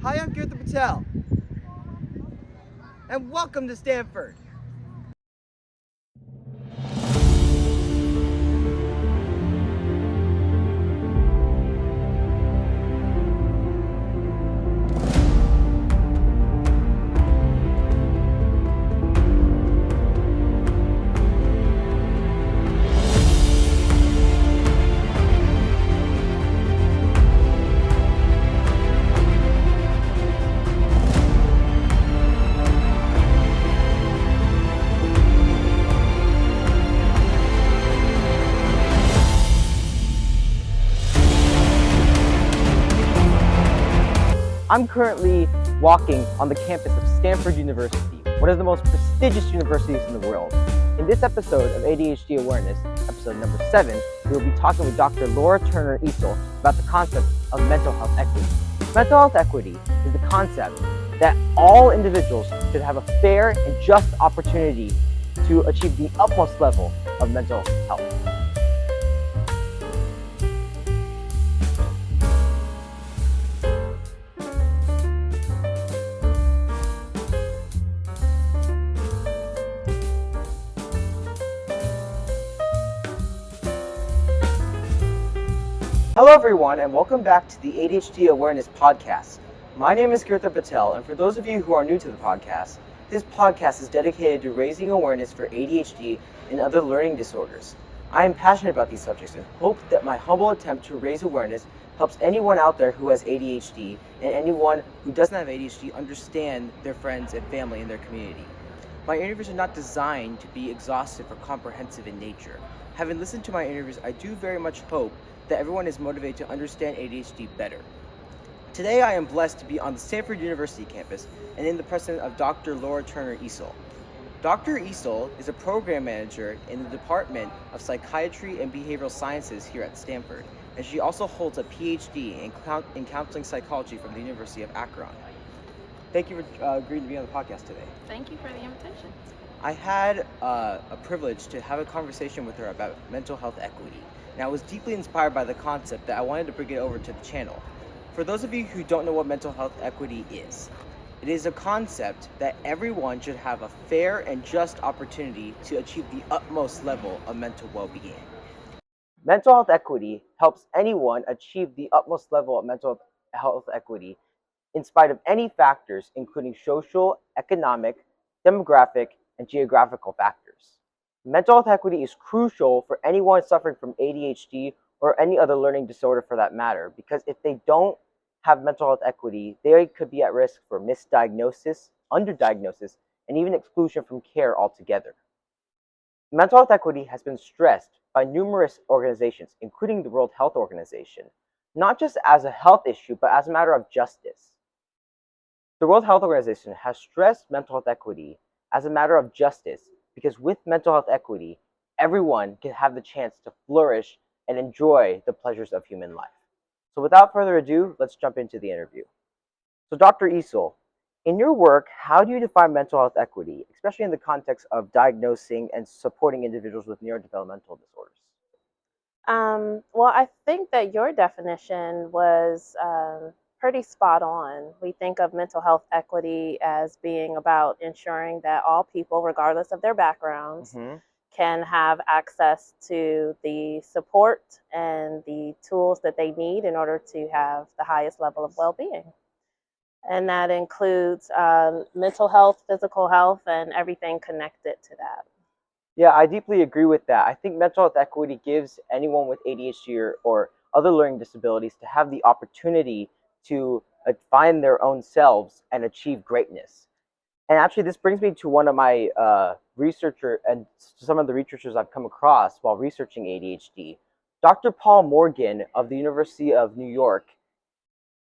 Hi, I'm Kirtan Patel, and welcome to Stanford. I'm currently walking on the campus of Stanford University, one of the most prestigious universities in the world. In this episode of ADHD Awareness, episode number 7, we will be talking with Dr. Laura Turner-Essel about the concept of mental health equity. Mental health equity is the concept that all individuals should have a fair and just opportunity to achieve the utmost level of mental health. Hello everyone, and welcome back to the ADHD Awareness Podcast. My name is Kirtan Patel, and for those of you who are new to the podcast, this podcast is dedicated to raising awareness for ADHD and other learning disorders. I am passionate about these subjects and hope that my humble attempt to raise awareness helps anyone out there who has ADHD and anyone who doesn't have ADHD understand their friends and family and their community. My interviews are not designed to be exhaustive or comprehensive in nature. Having listened to my interviews, I do very much hope that everyone is motivated to understand ADHD better. Today I am blessed to be on the Stanford University campus and in the presence of Dr. Laura Turner-Essel. Dr. Essel is a program manager in the Department of Psychiatry and Behavioral Sciences here at Stanford, and she also holds a PhD in counseling psychology from the University of Akron. Thank you for agreeing to be on the podcast today. Thank you for the invitation. I had a privilege to have a conversation with her about mental health equity, and I was deeply inspired by the concept that I wanted to bring it over to the channel. For those of you who don't know what mental health equity is, it is a concept that everyone should have a fair and just opportunity to achieve the utmost level of mental well-being. Mental health equity helps anyone achieve the utmost level of mental health equity in spite of any factors, including social, economic, demographic, and geographical factors. Mental health equity is crucial for anyone suffering from ADHD or any other learning disorder for that matter, because if they don't have mental health equity, they could be at risk for misdiagnosis, underdiagnosis, and even exclusion from care altogether. Mental health equity has been stressed by numerous organizations, including the World Health Organization, not just as a health issue, but as a matter of justice. The World Health Organization has stressed mental health equity as a matter of justice because with mental health equity, everyone can have the chance to flourish and enjoy the pleasures of human life. So without further ado, let's jump into the interview. So Dr. Essel, in your work, how do you define mental health equity, especially in the context of diagnosing and supporting individuals with neurodevelopmental disorders? Well, I think that your definition was pretty spot on. We think of mental health equity as being about ensuring that all people, regardless of their backgrounds, can have access to the support and the tools that they need in order to have the highest level of well-being. And that includes mental health, physical health, and everything connected to that. Yeah, I deeply agree with that. I think mental health equity gives anyone with ADHD or other learning disabilities to have the opportunity to find their own selves and achieve greatness. And actually, this brings me to one of my researchers and some of the researchers I've come across while researching ADHD. Dr. Paul Morgan of the University of New York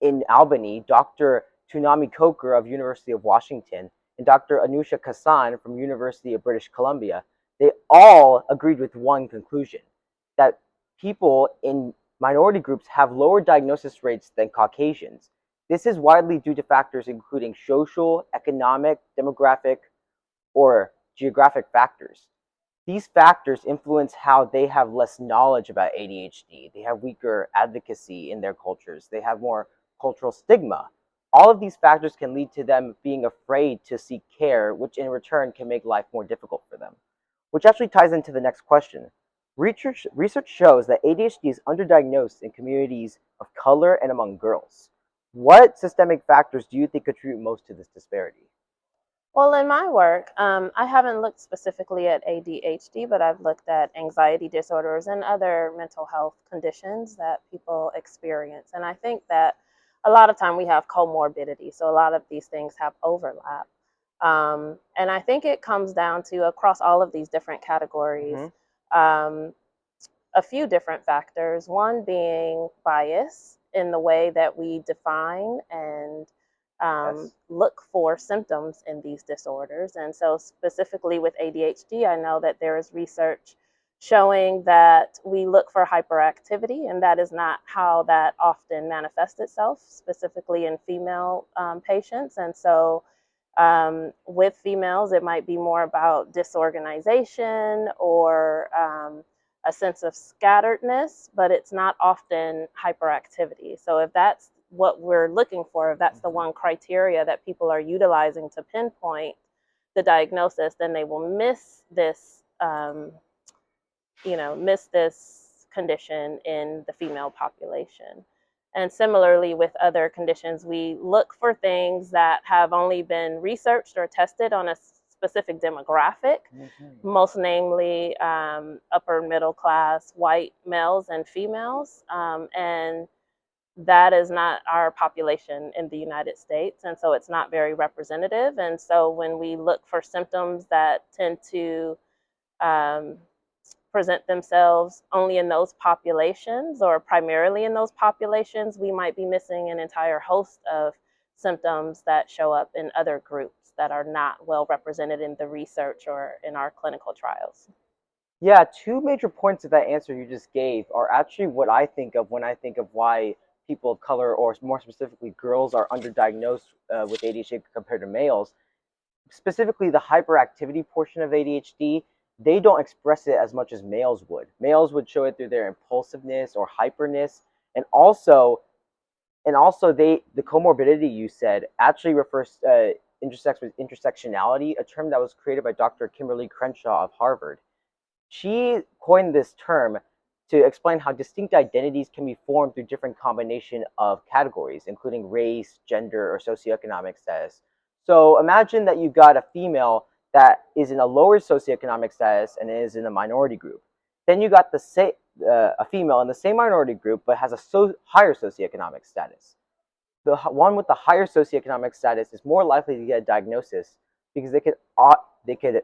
in Albany, Dr. Tunami Coker of University of Washington, and Dr. Anusha Kassan from University of British Columbia, they all agreed with one conclusion, that people in minority groups have lower diagnosis rates than Caucasians. This is widely due to factors including social, economic, demographic, or geographic factors. These factors influence how they have less knowledge about ADHD. They have weaker advocacy in their cultures. They have more cultural stigma. All of these factors can lead to them being afraid to seek care, which in return can make life more difficult for them. Which actually ties into the next question. Research shows that ADHD is underdiagnosed in communities of color and among girls. What systemic factors do you think contribute most to this disparity? Well, in my work, I haven't looked specifically at ADHD, but I've looked at anxiety disorders and other mental health conditions that people experience. And I think that a lot of time we have comorbidity, so a lot of these things have overlap. And I think it comes down to across all of these different categories, um, a few different factors. One being bias in the way that we define and Yes. look for symptoms in these disorders. And so, specifically with ADHD, I know that there is research showing that we look for hyperactivity, and that is not how that often manifests itself, specifically in female patients. And so, with females, it might be more about disorganization or a sense of scatteredness, but it's not often hyperactivity. So if that's what we're looking for, if that's the one criteria that people are utilizing to pinpoint the diagnosis, then they will miss this, miss this condition in the female population. And similarly, with other conditions, we look for things that have only been researched or tested on a specific demographic, most namely upper middle class white males and females. And that is not our population in the United States. And so it's not very representative. And so when we look for symptoms that tend to um, present themselves only in those populations or primarily in those populations, we might be missing an entire host of symptoms that show up in other groups that are not well represented in the research or in our clinical trials. Yeah, two major points of that answer you just gave are actually what I think of when I think of why people of color, or more specifically girls, are underdiagnosed with ADHD compared to males. Specifically, the hyperactivity portion of ADHD, they don't express it as much as males would. Males would show it through their impulsiveness or hyperness, and also the comorbidity you said actually refers intersects with intersectionality, a term that was created by Dr. Kimberly Crenshaw of Harvard. She coined this term to explain how distinct identities can be formed through different combination of categories, including race, gender, or socioeconomic status. So imagine that you've got a female that is in a lower socioeconomic status and is in a minority group. Then you got a female in the same minority group but has a higher socioeconomic status. The one with the higher socioeconomic status is more likely to get a diagnosis because they could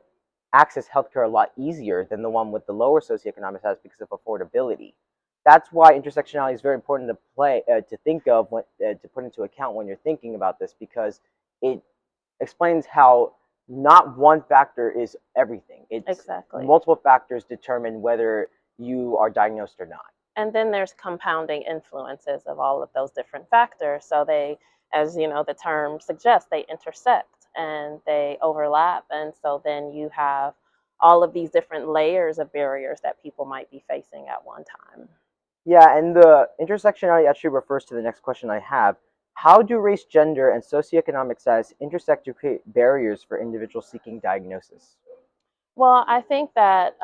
access healthcare a lot easier than the one with the lower socioeconomic status because of affordability. That's why intersectionality is very important to think of to put into account when you're thinking about this, because it explains how not one factor is everything. It's Exactly. multiple factors determine whether you are diagnosed or not. And then there's compounding influences of all of those different factors. So they, as you know, the term suggests, they intersect and they overlap. And so then you have all of these different layers of barriers that people might be facing at one time. Yeah, and the intersectionality actually refers to the next question I have. How do race, gender, and socioeconomic status intersect to create barriers for individuals seeking diagnosis? Well, I think that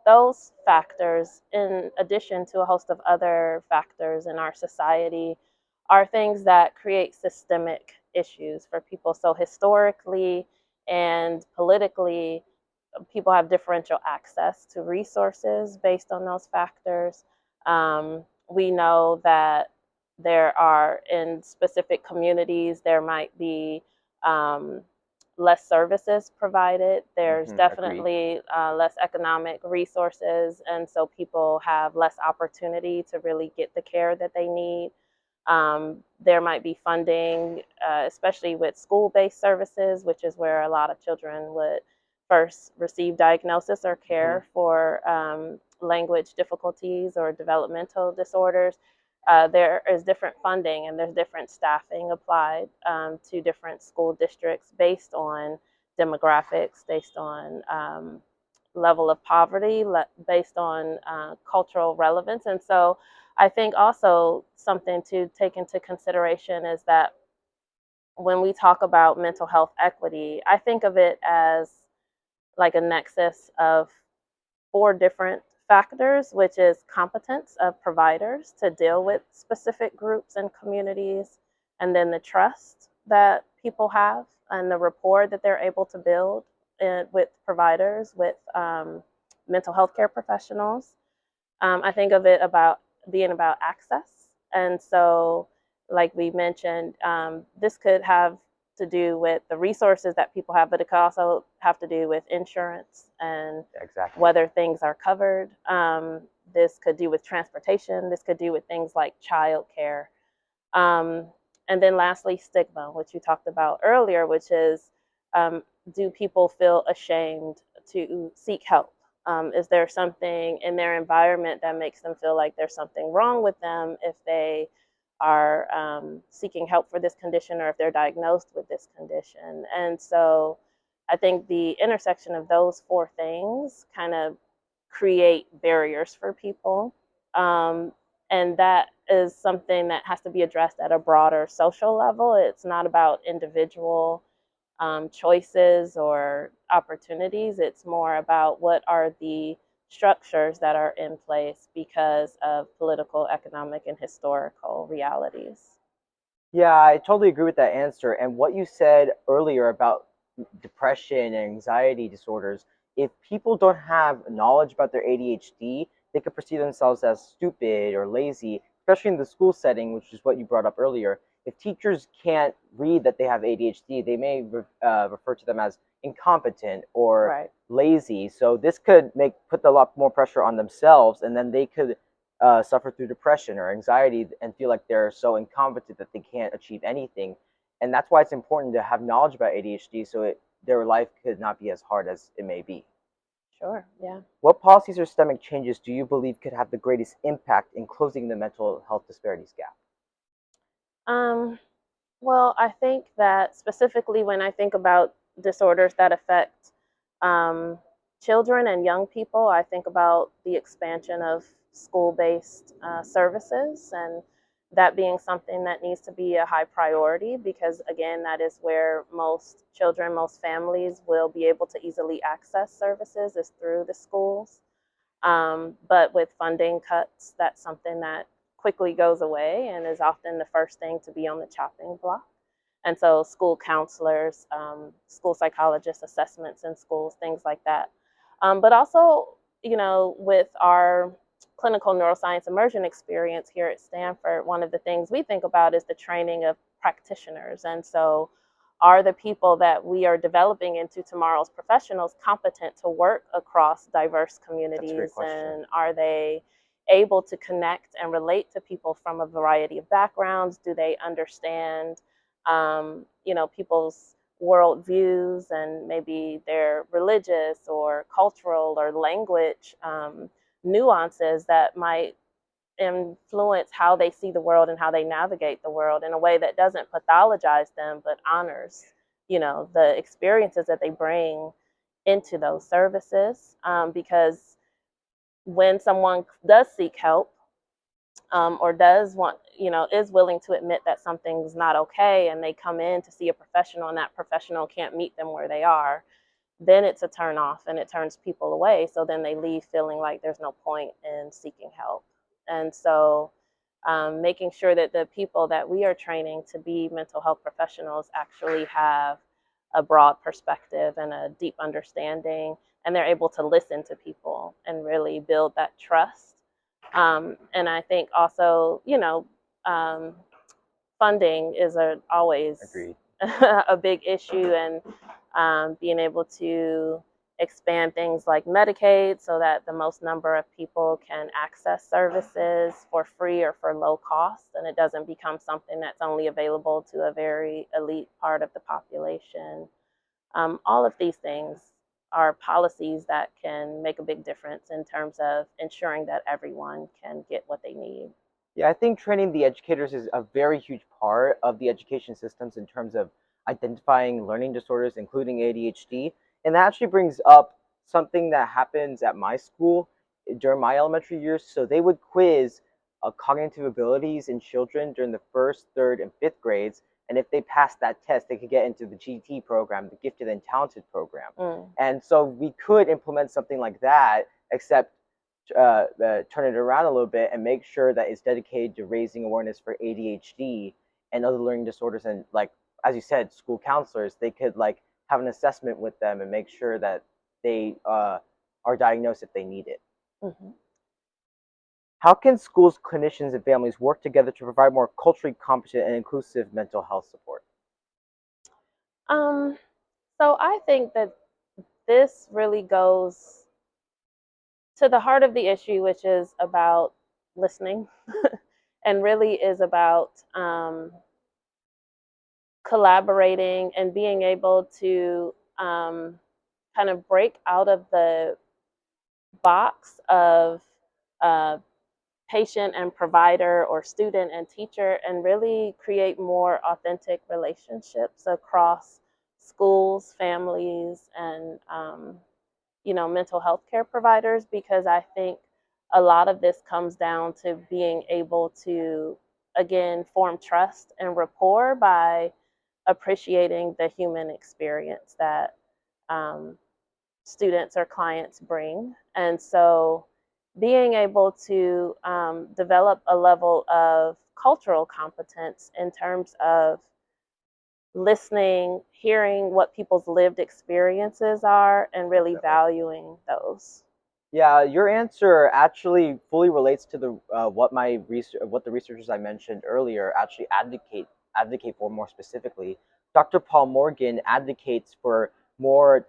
those factors, in addition to a host of other factors in our society, are things that create systemic issues for people. So, historically and politically, people have differential access to resources based on those factors. We know that there are, in specific communities, there might be less services provided. There's definitely less economic resources, and so people have less opportunity to really get the care that they need. There might be funding, especially with school-based services, which is where a lot of children would first receive diagnosis or care for language difficulties or developmental disorders. There is different funding and there's different staffing applied to different school districts based on demographics, based on level of poverty, based on cultural relevance. And so I think also something to take into consideration is that when we talk about mental health equity, I think of it as like a nexus of 4 different factors, which is competence of providers to deal with specific groups and communities, and then the trust that people have and the rapport that they're able to build with providers, with mental health care professionals. I think of it about being about access. And so, like we mentioned, this could have to do with the resources that people have, but it could also have to do with insurance and Exactly. whether things are covered. This could do with transportation. This could do with things like childcare. Um, and then lastly, stigma, which you talked about earlier, which is um, do people feel ashamed to seek help? Is there something in their environment that makes them feel like there's something wrong with them if they are seeking help for this condition or if they're diagnosed with this condition? And so I think the intersection of those 4 things kind of create barriers for people. Um, and that is something that has to be addressed at a broader social level. It's not about individual choices or opportunities. It's more about what are the structures that are in place because of political, economic, and historical realities. Yeah, I totally agree with that answer. And what you said earlier about depression and anxiety disorders, if people don't have knowledge about their ADHD, they could perceive themselves as stupid or lazy, especially in the school setting, which is what you brought up earlier. If teachers can't read that they have ADHD, they may refer to them as incompetent or Right. lazy. So this could put a lot more pressure on themselves, and then they could suffer through depression or anxiety and feel like they're so incompetent that they can't achieve anything. And that's why it's important to have knowledge about ADHD so their life could not be as hard as it may be. Sure. Yeah. What policies or systemic changes do you believe could have the greatest impact in closing the mental health disparities gap? Um, well, I think that specifically when I think about disorders that affect um, children and young people, I think about the expansion of school based services and that being something that needs to be a high priority because, again, that is where most children, most families will be able to easily access services is through the schools. But with funding cuts, that's something that quickly goes away and is often the first thing to be on the chopping block. And so, school counselors, school psychologists, assessments in schools, things like that. But also, with our clinical neuroscience immersion experience here at Stanford, one of the things we think about is the training of practitioners. And so, are the people that we are developing into tomorrow's professionals competent to work across diverse communities? And are they able to connect and relate to people from a variety of backgrounds? Do they understand, people's worldviews and maybe their religious or cultural or language nuances that might influence how they see the world and how they navigate the world in a way that doesn't pathologize them but honors the experiences that they bring into those services, because when someone does seek help, or does want, is willing to admit that something's not okay and they come in to see a professional and that professional can't meet them where they are, then it's a turn off and it turns people away. So then they leave feeling like there's no point in seeking help. And so making sure that the people that we are training to be mental health professionals actually have a broad perspective and a deep understanding, and they're able to listen to people and really build that trust. And I think also, funding is always Agreed. a big issue, and being able to expand things like Medicaid so that the most number of people can access services for free or for low cost, and it doesn't become something that's only available to a very elite part of the population. All of these things are policies that can make a big difference in terms of ensuring that everyone can get what they need. Yeah, I think training the educators is a very huge part of the education systems in terms of identifying learning disorders, including ADHD. And that actually brings up something that happens at my school during my elementary years. So they would quiz cognitive abilities in children during the first, third, and fifth grades. And if they pass that test, they could get into the GT program, the Gifted and Talented program. And so we could implement something like that, except turn it around a little bit and make sure that it's dedicated to raising awareness for ADHD and other learning disorders. And like, as you said, school counselors, they could like have an assessment with them and make sure that they are diagnosed if they need it. How can schools, clinicians, and families work together to provide more culturally competent and inclusive mental health support? So I think that this really goes to the heart of the issue, which is about listening and really is about collaborating and being able to kind of break out of the box of patient and provider or student and teacher and really create more authentic relationships across schools, families, and mental health care providers, because I think a lot of this comes down to being able to, again, form trust and rapport by appreciating the human experience that students or clients bring. And so being able to develop a level of cultural competence in terms of listening, hearing what people's lived experiences are, and really valuing those. Yeah, your answer actually fully relates to the what the researchers I mentioned earlier actually advocate for more specifically. Dr. Paul Morgan advocates for more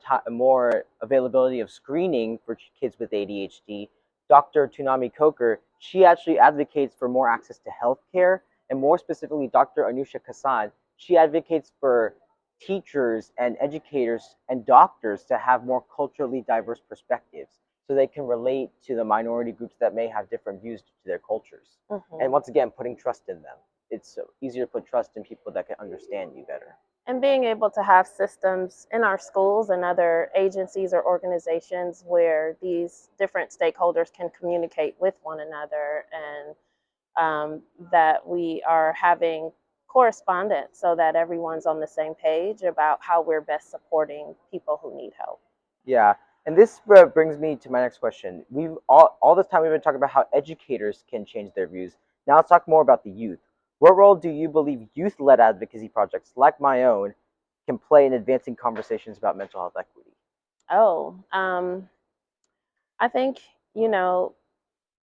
availability of screening for kids with ADHD. Dr. Tunami Coker, she actually advocates for more access to healthcare, and more specifically, Dr. Anusha Kasan, she advocates for teachers and educators and doctors to have more culturally diverse perspectives, so they can relate to the minority groups that may have different views to their cultures. And once again, putting trust in them. It's easier to put trust in people that can understand you better. And being able to have systems in our schools and other agencies or organizations where these different stakeholders can communicate with one another, and that we are having correspondence so that everyone's on the same page about how we're best supporting people who need help. Yeah. And this brings me to my next question. We've all this time we've been talking about how educators can change their views. Now let's talk more about the youth. What role do you believe youth-led advocacy projects like my own can play in advancing conversations about mental health equity? I think,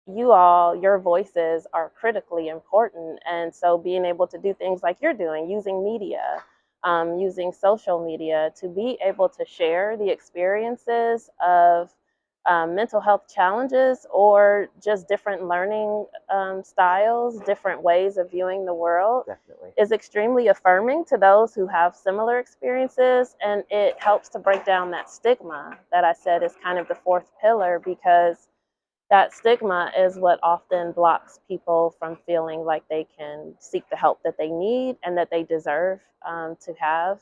your voices are critically important. And so being able to do things like you're doing, using media, using social media to be able to share the experiences of mental health challenges or just different learning styles, different ways of viewing the world, Definitely. is extremely affirming to those who have similar experiences. And it helps to break down that stigma that I said is kind of the fourth pillar, because that stigma is what often blocks people from feeling like they can seek the help that they need and that they deserve to have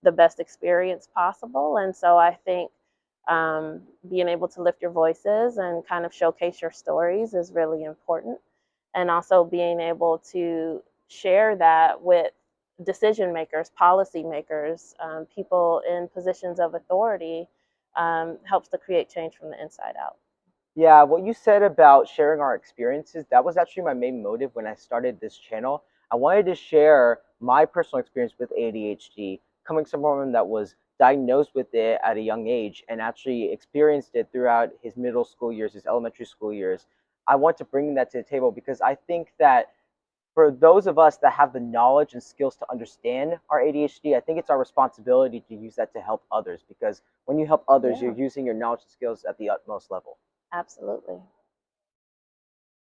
the best experience possible. And so I think being able to lift your voices and kind of showcase your stories is really important. And also being able to share that with decision makers, policy makers, people in positions of authority, helps to create change from the inside out. Yeah, what you said about sharing our experiences, that was actually my main motive when I started this channel. I wanted to share my personal experience with ADHD, coming from someone that was diagnosed with it at a young age and actually experienced it throughout his middle school years, his elementary school years. I want to bring that to the table because I think that for those of us that have the knowledge and skills to understand our ADHD, I think it's our responsibility to use that to help others, because when you help others, you're using your knowledge and skills at the utmost level. Absolutely.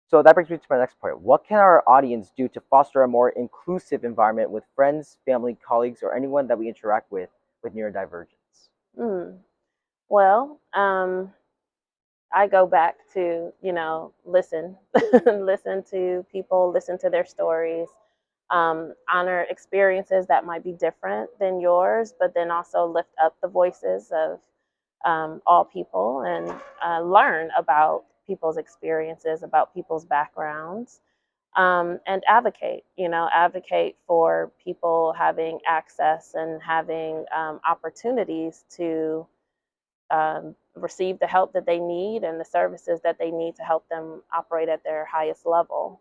So that brings me to my next point. What can our audience do to foster a more inclusive environment with friends, family, colleagues, or anyone that we interact with neurodivergence? Well, I go back to, listen, listen to people, listen to their stories, honor experiences that might be different than yours, but then also lift up the voices of all people, and learn about people's experiences, about people's backgrounds. and advocate for people having access and having opportunities to receive the help that they need and the services that they need to help them operate at their highest level.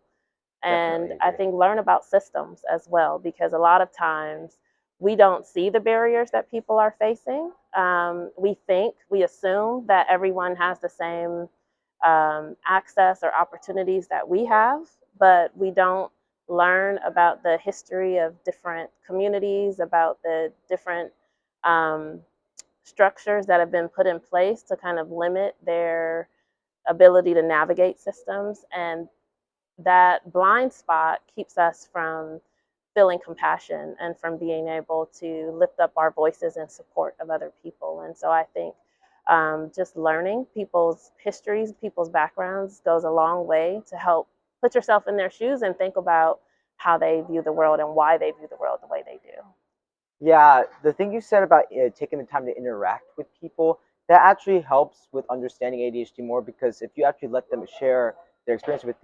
And I think learn about systems as well, because a lot of times we don't see the barriers that people are facing. We assume that everyone has the same access or opportunities that we have, but we don't learn about the history of different communities, about the different um, structures that have been put in place to kind of limit their ability to navigate systems. And that blind spot keeps us from feeling compassion and from being able to lift up our voices in support of other people. And so I think just learning people's histories, people's backgrounds goes a long way to help put yourself in their shoes and think about how they view the world and why they view the world the way they do. Yeah, the thing you said about taking the time to interact with people, that actually helps with understanding ADHD more, because if you actually let them share their experience with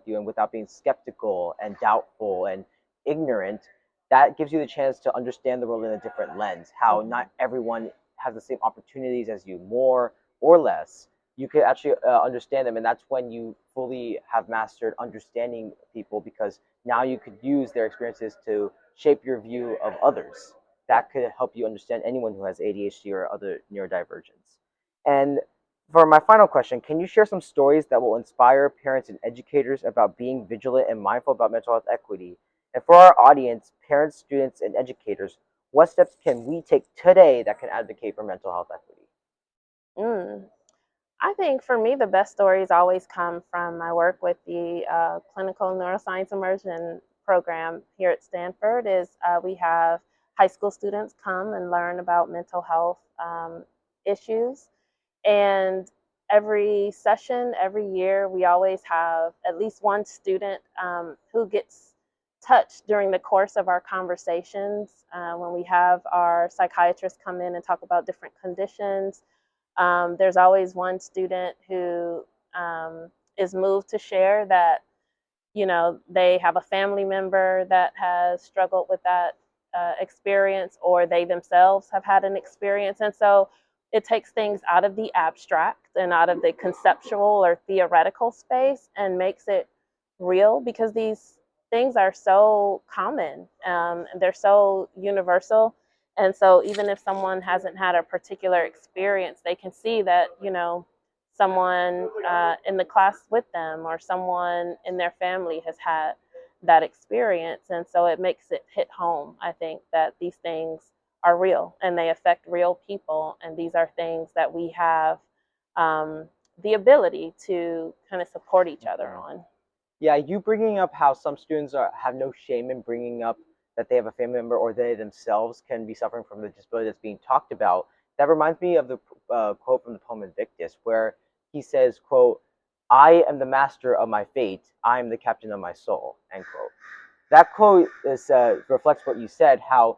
you and without being skeptical and doubtful and ignorant, that gives you the chance to understand the world in a different lens, how not everyone has the same opportunities as you, more or less. You could actually understand them, and that's when you fully have mastered understanding people, because now you could use their experiences to shape your view of others. That could help you understand anyone who has ADHD or other neurodivergence. And for my final question, can you share some stories that will inspire parents and educators about being vigilant and mindful about mental health equity? And for our audience, parents, students, and educators, what steps can we take today that can advocate for mental health equity? Mm. I think for me, the best stories always come from my work with the clinical neuroscience immersion program here at Stanford. We have high school students come and learn about mental health issues, and every session, every year, we always have at least one student who gets touched during the course of our conversations. When we have our psychiatrists come in and talk about different conditions, there's always one student who is moved to share that, they have a family member that has struggled with that experience, or they themselves have had an experience. And so it takes things out of the abstract and out of the conceptual or theoretical space and makes it real, because these things are so common, they're so universal. And so even if someone hasn't had a particular experience, they can see that, someone in the class with them or someone in their family has had that experience. And so it makes it hit home, I think, that these things are real and they affect real people. And these are things that we have the ability to kind of support each other on. Yeah, you bringing up how some students have no shame in bringing up that they have a family member or they themselves can be suffering from the disability that's being talked about. That reminds me of the quote from the poem Invictus, where he says, quote, "I am the master of my fate. I am the captain of my soul," end quote. That quote reflects what you said, how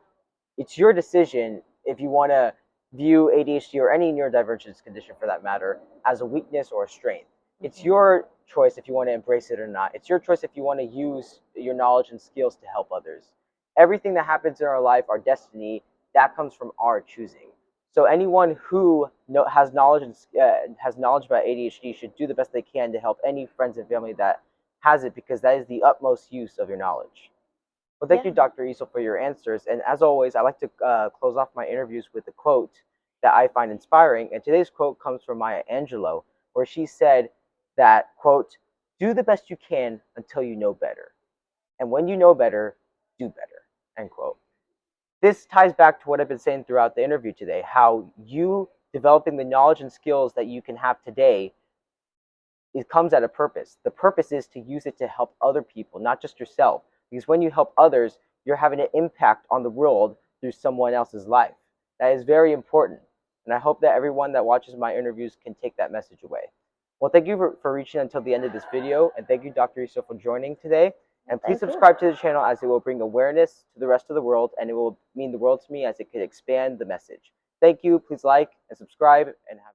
it's your decision if you want to view ADHD or any neurodivergence condition for that matter as a weakness or a strength. It's your choice if you want to embrace it or not. It's your choice if you want to use your knowledge and skills to help others. Everything that happens in our life, our destiny, that comes from our choosing. So anyone who has knowledge about ADHD should do the best they can to help any friends and family that has it, because that is the utmost use of your knowledge. Well, thank you, Dr. Essel, for your answers. And as always, I like to close off my interviews with a quote that I find inspiring. And today's quote comes from Maya Angelou, where she said that, quote, "Do the best you can until you know better. And when you know better, do better," end quote. This ties back to what I've been saying throughout the interview today, how you developing the knowledge and skills that you can have today, it comes at a purpose. The purpose is to use it to help other people, not just yourself. Because when you help others, you're having an impact on the world through someone else's life. That is very important. And I hope that everyone that watches my interviews can take that message away. Well, thank you for reaching until the end of this video. And thank you, Dr. Essel, for joining today. And please subscribe to the channel, as it will bring awareness to the rest of the world. And it will mean the world to me, as it could expand the message. Thank you. Please like and subscribe, and have